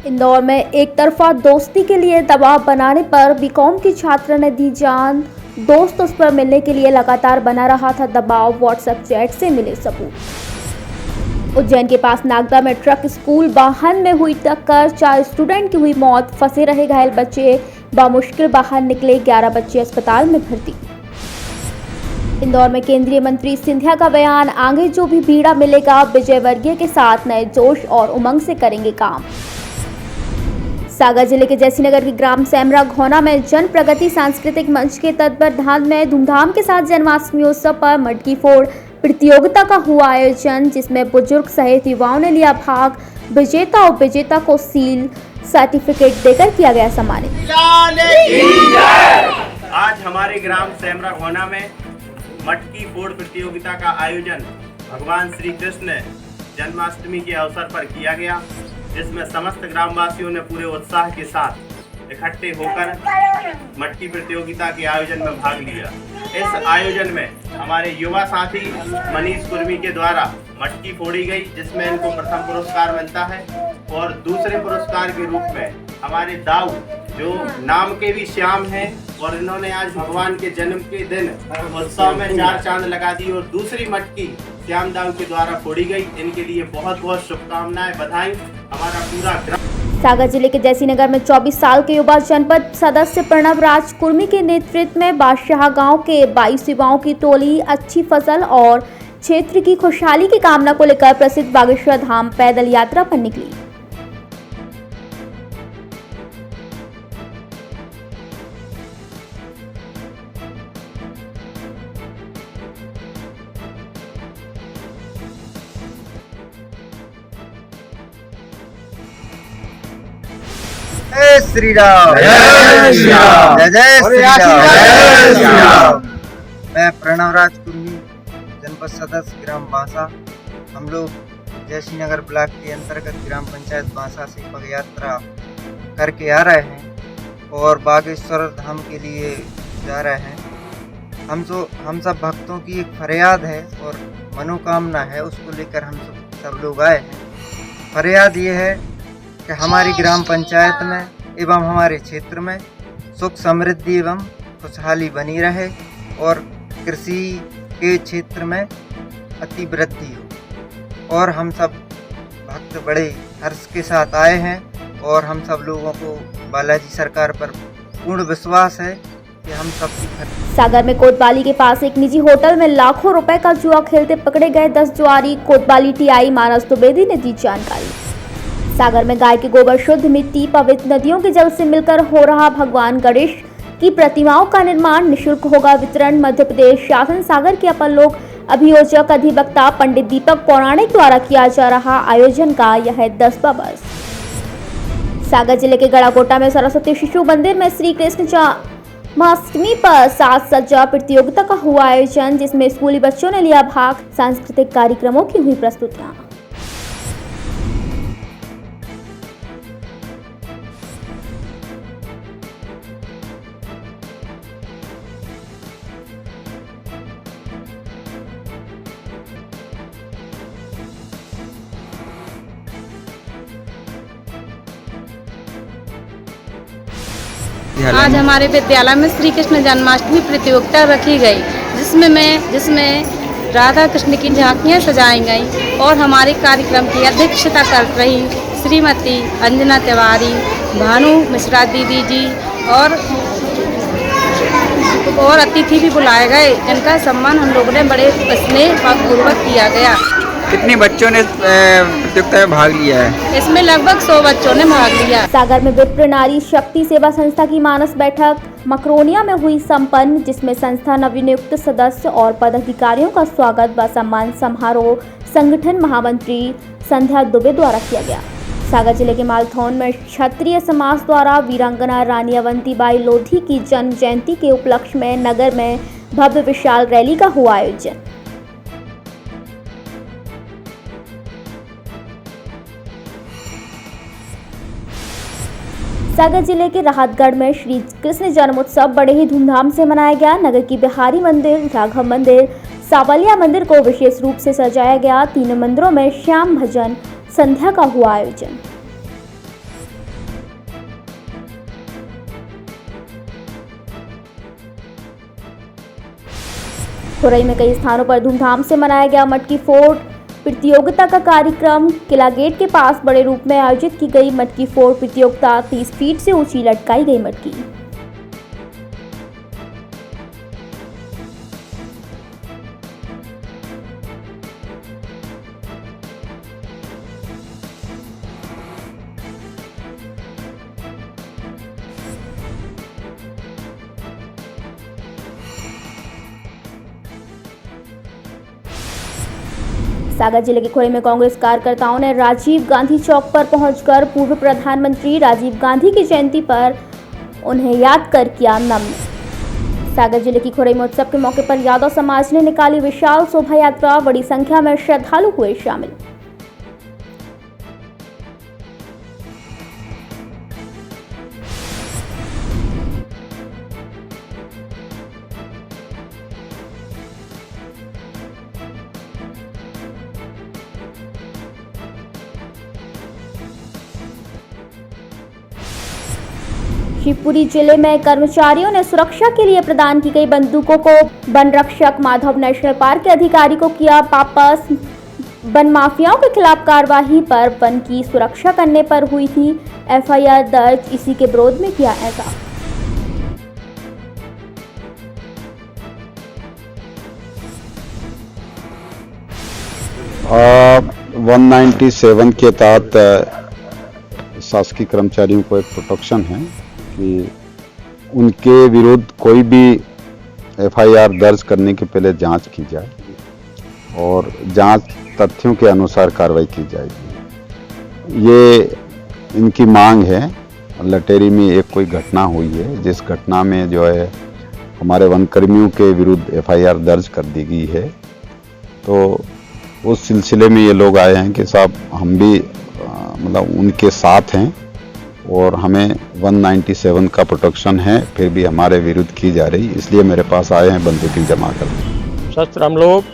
इंदौर में एक तरफा दोस्ती के लिए दबाव बनाने पर बीकॉम की छात्रा ने दी जान। दोस्त उस पर मिलने के लिए लगातार बना रहा था दबाव। व्हाट्सएप चैट से मिले सबूत। उज्जैन के पास नागदा में ट्रक स्कूल वाहन में हुई टक्कर, 4 स्टूडेंट की हुई मौत, फंसे रहे घायल बच्चे बामुश्किल बाहर निकले, 11 बच्चे अस्पताल में भर्ती। इंदौर में केंद्रीय मंत्री सिंधिया का बयान, आगे जो भी बीड़ा मिलेगा विजयवर्गीय के साथ नए जोश और उमंग से करेंगे काम। सागर जिले के जैसीनगर के ग्राम सेमरा घोना में जन प्रगति सांस्कृतिक मंच के तत्वावधान में धूमधाम के साथ जन्माष्टमी उत्सव पर मटकी फोड़ प्रतियोगिता का हुआ आयोजन, जिसमें बुजुर्ग सहित युवाओं ने लिया भाग। विजेता और विजेता को सील सर्टिफिकेट देकर किया गया सम्मानित। आज हमारे ग्राम सेमरा घोना में मटकी फोड़ प्रतियोगिता का आयोजन भगवान श्री कृष्ण जन्माष्टमी के अवसर पर किया गया, जिसमें समस्त ग्रामवासियों ने पूरे उत्साह के साथ इकट्ठे होकर मटकी प्रतियोगिता के आयोजन में भाग लिया। इस आयोजन में हमारे युवा साथी मनीष कुर्मी के द्वारा मटकी फोड़ी गई, जिसमें इनको प्रथम पुरस्कार मिलता है और दूसरे पुरस्कार के रूप में हमारे दाऊ जो नाम के भी श्याम हैं और इन्होंने आज भगवान के जन्म के दिन उत्सव में 4 चांद लगा दी और दूसरी मटकी श्याम दाऊ के द्वारा फोड़ी गई। इनके लिए बहुत बहुत शुभकामनाएं, बधाई। हमारा पूरा ग्राम सागर जिले के जैसीनगर में 24 साल के युवा जनपद सदस्य प्रणव राज कुर्मी के नेतृत्व में बादशाह गांव के 22 युवाओं की टोली अच्छी फसल और क्षेत्र की खुशहाली की कामना को लेकर प्रसिद्ध बागेश्वर धाम पैदल यात्रा पर निकली। जय श्री राम, जय श्री राम, जय श्री राम। मैं प्रणव राज कुर्मी, जनपद सदस्य ग्राम बांसा। हम लोग जैसीनगर ब्लॉक के अंतर्गत ग्राम पंचायत बांसा से पग यात्रा करके आ रहे हैं और बागेश्वर धाम के लिए जा रहे हैं। हम सब भक्तों की एक फरियाद है और मनोकामना है, उसको लेकर हम सब लोग आए हैं। फरियाद ये है कि हमारी ग्राम पंचायत में एवं हमारे क्षेत्र में सुख समृद्धि एवं खुशहाली बनी रहे और कृषि के क्षेत्र में अति वृद्धि हो। और हम सब भक्त बड़े हर्ष के साथ आए हैं और हम सब लोगों को बालाजी सरकार पर पूर्ण विश्वास है कि हम सब। सागर में कोतवाली के पास एक निजी होटल में लाखों रुपए का जुआ खेलते पकड़े गए 10 जुआरी। कोतवाली टीआई मानस द्विवेदी ने दी जानकारी। सागर में गाय के गोबर, शुद्ध मिट्टी, पवित्र नदियों के जल से मिलकर हो रहा भगवान गणेश की प्रतिमाओं का निर्माण, निःशुल्क होगा वितरण। मध्य प्रदेश शासन सागर के अपर लोक अभियोजक अधिवक्ता पंडित दीपक पौराणिक द्वारा किया जा रहा आयोजन का यह 10वां वर्ष। सागर जिले के गड़ाकोटा में सरस्वती शिशु मंदिर में श्री कृष्ण जन्माष्टमी पर साज सज्जा प्रतियोगिता का हुआ आयोजन, जिसमें स्कूली बच्चों ने लिया भाग। सांस्कृतिक कार्यक्रमों की हुई प्रस्तुतियां। आज हमारे विद्यालय में श्री कृष्ण जन्माष्टमी प्रतियोगिता रखी गई, जिसमें राधा कृष्ण की झांकियां सजाई गई और हमारे कार्यक्रम की अध्यक्षता कर रही श्रीमती अंजना तिवारी, भानु मिश्रा दीदी जी और अतिथि भी बुलाए गए, जिनका सम्मान हम लोगों ने बड़े स्नेहपूर्वक किया गया। कितने बच्चों ने प्रतियोगिता में भाग लिया है? इसमें लगभग 100 बच्चों ने भाग लिया। सागर में विप्र नारी शक्ति सेवा संस्था की मानस बैठक मकरोनिया में हुई संपन्न, जिसमें संस्था नवनियुक्त सदस्य और पदाधिकारियों का स्वागत व सम्मान समारोह संगठन महामंत्री संध्या दुबे द्वारा किया गया। सागर जिले के मालथौन में क्षत्रिय समाज द्वारा वीरांगना रानी अवंतीबाई लोधी की जन्म जयंती के उपलक्ष्य में नगर में भव्य विशाल रैली का हुआ आयोजन। सागर जिले के राहतगढ़ में श्री कृष्ण जन्मोत्सव बड़े ही धूमधाम से मनाया गया। नगर की बिहारी मंदिर, राघव मंदिर, सावलिया मंदिर को विशेष रूप से सजाया गया। तीनों मंदिरों में श्याम भजन संध्या का हुआ आयोजन। खुरई में कई स्थानों पर धूमधाम से मनाया गया मटकी फोड़ प्रतियोगिता का कार्यक्रम। किला गेट के पास बड़े रूप में आयोजित की गई मटकी फोड़ प्रतियोगिता। 30 फीट से ऊंची लटकाई गई मटकी। सागर जिले के खुरई में कांग्रेस कार्यकर्ताओं ने राजीव गांधी चौक पर पहुंचकर पूर्व प्रधानमंत्री राजीव गांधी की जयंती पर उन्हें याद कर किया नमन। सागर जिले की खुरई में उत्सव के मौके पर यादव समाज ने निकाली विशाल शोभा यात्रा। बड़ी संख्या में श्रद्धालु हुए शामिल। शिवपुरी जिले में कर्मचारियों ने सुरक्षा के लिए प्रदान की गई बंदूकों को वन रक्षक माधव नेशनल पार्क के अधिकारी को किया वापस। वन माफियाओं के खिलाफ कार्रवाई पर वन की सुरक्षा करने पर हुई थी एफआईआर दर्ज। इसी के विरोध में किया ऐसा। 197 के तहत शासकीय कर्मचारियों को एक प्रोटेक्शन है कि उनके विरुद्ध कोई भी एफआईआर दर्ज करने के पहले जांच की जाए और जांच तथ्यों के अनुसार कार्रवाई की जाएगी। ये इनकी मांग है। लटेरी में एक कोई घटना हुई है जिस घटना में जो है हमारे वनकर्मियों के विरुद्ध एफआईआर दर्ज कर दी गई है। तो उस सिलसिले में ये लोग आए हैं कि साहब हम भी मतलब उनके साथ हैं और हमें 197 का प्रोटेक्शन है, फिर भी हमारे विरुद्ध की जा रही, इसलिए मेरे पास आए हैं बंदूकें जमा कर। शस्त्र हम लोग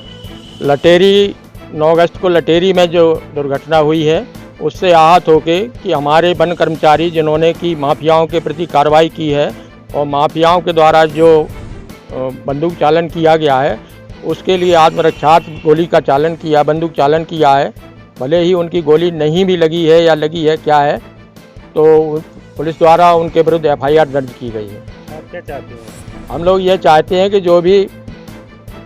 लटेरी 9 अगस्त को लटेरी में जो दुर्घटना हुई है उससे आहत होके कि हमारे वन कर्मचारी जिन्होंने कि माफियाओं के प्रति कार्रवाई की है और माफियाओं के द्वारा जो बंदूक चालन किया गया है उसके लिए आत्मरक्षात्मक गोली का चालन किया, बंदूक चालन किया है। भले ही उनकी गोली नहीं भी लगी है या लगी है क्या है, तो पुलिस द्वारा उनके विरुद्ध एफआईआर दर्ज की गई है। आप क्या चाहते हैं? हम लोग ये चाहते हैं कि जो भी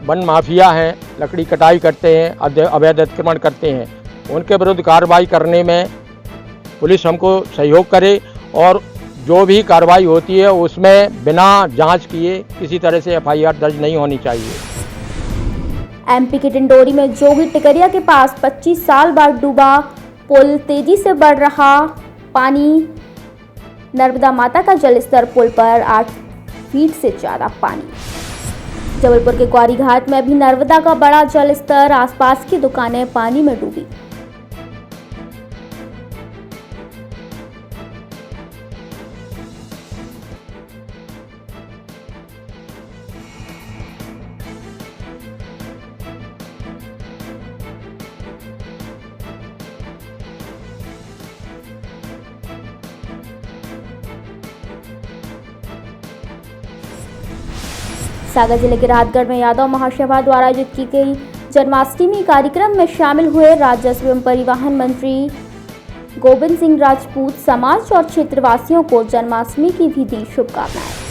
वन माफिया हैं, लकड़ी कटाई करते हैं, अवैध अतिक्रमण करते हैं, उनके विरुद्ध कार्रवाई करने में पुलिस हमको सहयोग करे और जो भी कार्रवाई होती है उसमें बिना जांच किए किसी तरह से एफआईआर दर्ज नहीं होनी चाहिए। एमपी के डिंडोरी में जोगी टिकरिया के पास 25 साल बाद डूबा पुल। तेजी से बढ़ रहा पानी। नर्मदा माता का जलस्तर पुल पर 8 फीट से ज्यादा पानी। जबलपुर के ग्वारी घाट में भी नर्मदा का बड़ा जलस्तर। आसपास की दुकानें पानी में डूबी। सागर जिले के राहतगढ़ में यादव महासभा द्वारा आयोजित की गई जन्माष्टमी कार्यक्रम में शामिल हुए राजस्व एवं परिवहन मंत्री गोविंद सिंह राजपूत। समाज और क्षेत्रवासियों को जन्माष्टमी की भी दी शुभकामनाएं।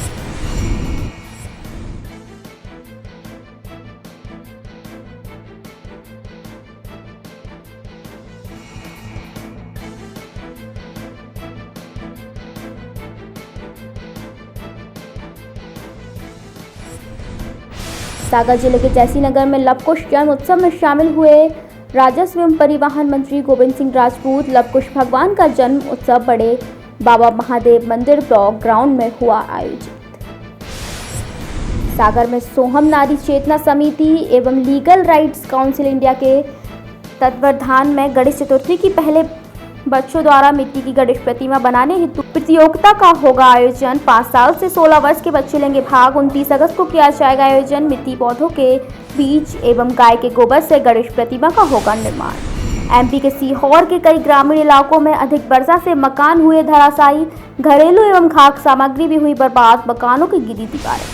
सागर जिले के जैसी नगर में लवकुश जन्म उत्सव में शामिल हुए राजस्व एवं परिवहन मंत्री गोविंद सिंह राजपूत। लवकुश भगवान का जन्म उत्सव बड़े बाबा महादेव मंदिर ब्लॉक ग्राउंड में हुआ आयोजित। सागर में सोहम नारी चेतना समिति एवं लीगल राइट्स काउंसिल इंडिया के तत्वावधान में गणेश चतुर्थी की पहले बच्चों द्वारा मिट्टी की गणेश प्रतिमा बनाने हेतु प्रतियोगिता का होगा आयोजन। 5 साल से 16 वर्ष के बच्चे लेंगे भाग। 29 अगस्त को किया जाएगा आयोजन। मिट्टी पौधों के बीज एवं गाय के गोबर से गणेश प्रतिमा का होगा निर्माण। एमपी के सीहोर के कई ग्रामीण इलाकों में अधिक वर्षा से मकान हुए धराशायी। घरेलू एवं खाद्य सामग्री भी हुई बर्बाद। मकानों की गिरी दीवारें।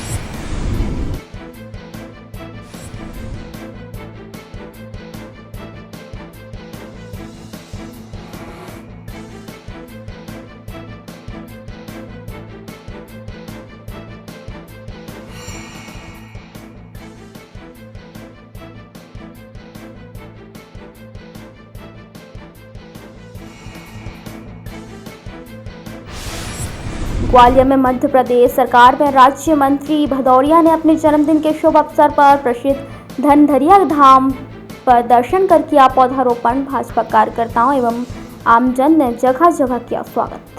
ग्वालियर में मध्य प्रदेश सरकार में राज्य मंत्री भदौरिया ने अपने जन्मदिन के शुभ अवसर पर प्रसिद्ध धनधरिया धाम पर दर्शन कर किया पौधारोपण। भाजपा कार्यकर्ताओं एवं आमजन ने जगह जगह किया स्वागत।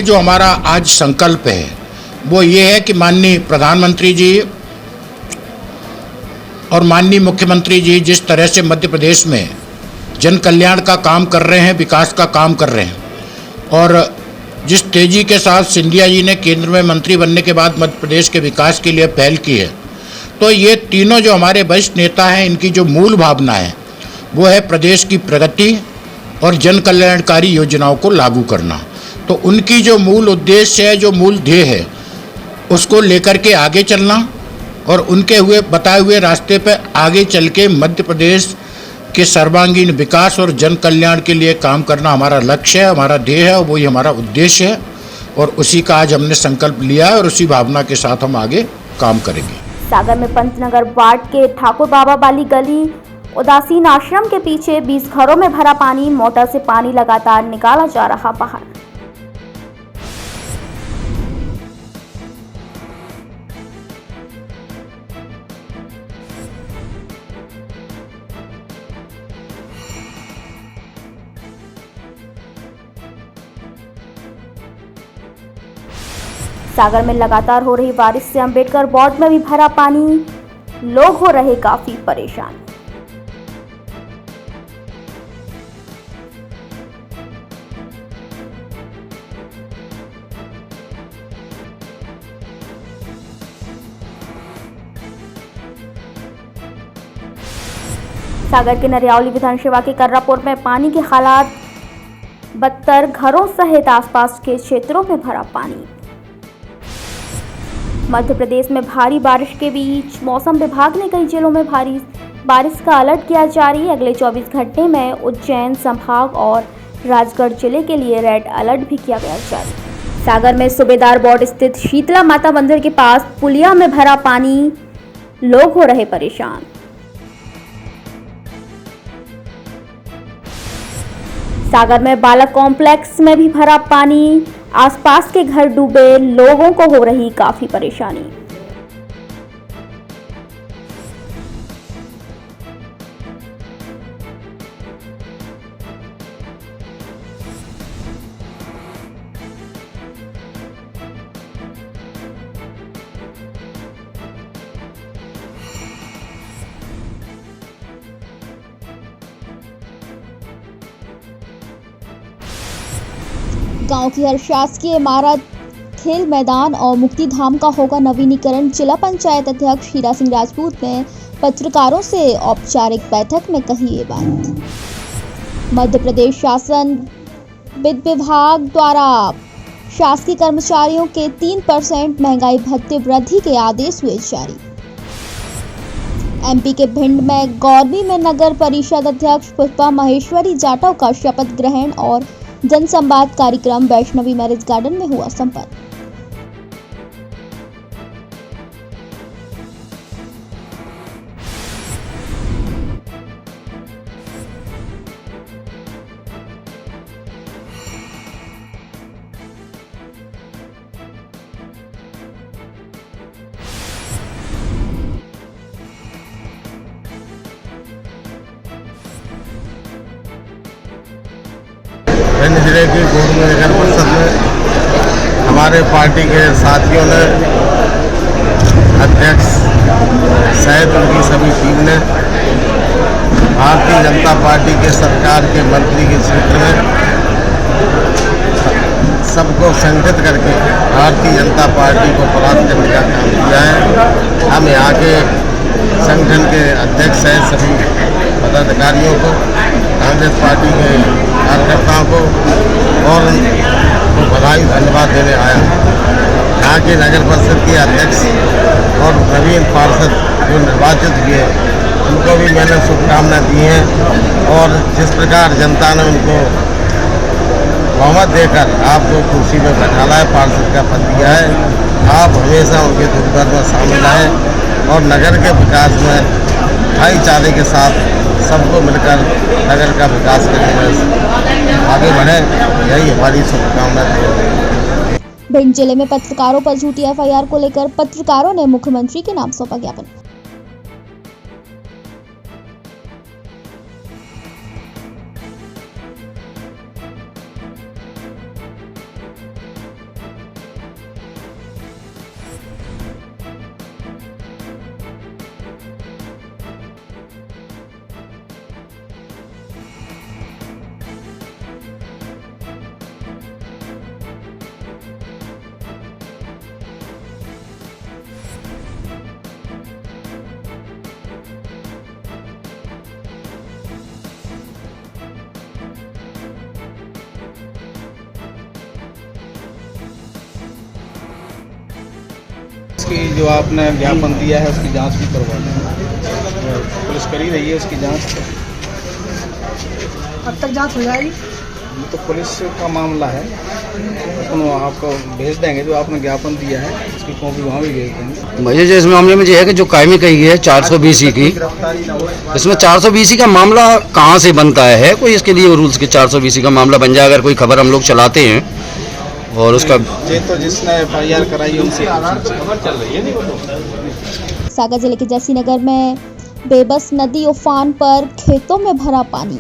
जो हमारा आज संकल्प है वो ये है कि माननीय प्रधानमंत्री जी और माननीय मुख्यमंत्री जी जिस तरह से मध्य प्रदेश में जन कल्याण का काम कर रहे हैं, विकास का काम कर रहे हैं और जिस तेजी के साथ सिंधिया जी ने केंद्र में मंत्री बनने के बाद मध्य प्रदेश के विकास के लिए पहल की है, तो ये तीनों जो हमारे वरिष्ठ नेता हैं इनकी जो मूल भावना है वो है प्रदेश की प्रगति और जन कल्याणकारी योजनाओं को लागू करना। तो उनकी जो मूल उद्देश्य है, जो मूल ध्येय है, उसको लेकर के आगे चलना और उनके बताए हुए रास्ते पर आगे चल के मध्य प्रदेश के सर्वांगीण विकास और जन कल्याण के लिए काम करना हमारा लक्ष्य है, हमारा ध्येय है और वही हमारा उद्देश्य है और उसी का आज हमने संकल्प लिया है और उसी भावना के साथ हम आगे काम करेंगे। सागर में पंतनगर वार्ड के ठाकुर बाबा वाली गली उदासीन आश्रम के पीछे 20 घरों में भरा पानी। मोटर से पानी लगातार निकाला जा रहा बाहर। सागर में लगातार हो रही बारिश से अंबेडकर वार्ड में भी भरा पानी। लोग हो रहे काफी परेशान। सागर के नरियावली विधानसभा के कर्रापुर में पानी के हालात बदतर। घरों सहित आसपास के क्षेत्रों में भरा पानी। मध्य प्रदेश में भारी बारिश के बीच मौसम विभाग ने कई जिलों में भारी बारिश का अलर्ट किया जारी। अगले 24 घंटे में उज्जैन संभाग और राजगढ़ जिले के लिए रेड अलर्ट भी किया गया जारी। सागर में सूबेदार बोर्ड स्थित शीतला माता मंदिर के पास पुलिया में भरा पानी। लोग हो रहे परेशान। सागर में बालक कॉम्प्लेक्स में भी भरा पानी। आसपास के घर डूबे। लोगों को हो रही काफी परेशानी। गांव की हर शासकीय इमारत, खेल मैदान और मुक्ति धाम का होगा नवीनीकरण। जिला पंचायत अध्यक्ष हीरा सिंह राजपूत ने पत्रकारों से औपचारिक बैठक में कही ये बात। मध्य प्रदेश शासन वित्त विभाग द्वारा शासकीय कर्मचारियों के 3% महंगाई भत्ते वृद्धि के आदेश हुए जारी। एमपी के भिंड में गौरवी में नगर परिषद अध्यक्ष पुष्पा महेश्वरी जाटव का शपथ ग्रहण और जनसंवाद कार्यक्रम वैष्णवी मैरिज गार्डन में हुआ संपन्न। भिंड जिले की गोरमी नगर परिषद में हमारे पार्टी के साथियों ने, अध्यक्ष सहित उनकी सभी टीम ने भारतीय जनता पार्टी के सरकार के मंत्री के क्षेत्र में सबको संगठित करके भारतीय जनता पार्टी को परास्त करने का काम किया है। हम यहाँ के संगठन के अध्यक्ष हैं, सभी पदाधिकारियों को, कांग्रेस पार्टी के कार्यकर्ताओं को और उनको बधाई धन्यवाद देने आया। यहाँ के नगर परिषद के अध्यक्ष और नवीन पार्षद जो निर्वाचित हुए उनको भी मैंने शुभकामनाएं दी हैं और जिस प्रकार जनता ने उनको बहुमत देकर आपको कुर्सी में बैठाला है, पार्षद का पद दिया है, आप हमेशा उनके दुख दर्द में शामिल आए और नगर के विकास में भाईचारे के साथ सबको मिलकर नगर का विकास करने में आगे बढ़े, यही हमारी शुभकामना है। भिंड जिले में पत्रकारों पर झूठी एफआईआर को लेकर पत्रकारों ने मुख्यमंत्री के नाम सौंपा ज्ञापन। इसकी जो आपने ज्ञापन दिया है उसकी जांच भी करवा दें, पुलिस कर ही रही है उसकी जांच। कब तक जांच हो जाएगी? तो पुलिस का मामला है, अपन आपको भेज देंगे। जो आपने ज्ञापन दिया है उसकी कॉपी वहाँ भी भेज देंगे। मुझे जो इस मामले में जो है कि जो कायमी कही है 420 की, इसमें 420 का मामला कहाँ से बनता है? कोई इसके लिए रूल्स के 420 का मामला बन जाए अगर कोई खबर हम लोग चलाते हैं और उसका तो जिसने एफआईआर कराई है उनसे खबर चल रही है। सागर जिले के जैसी नगर में बेबस नदी उफान पर, खेतों में भरा पानी।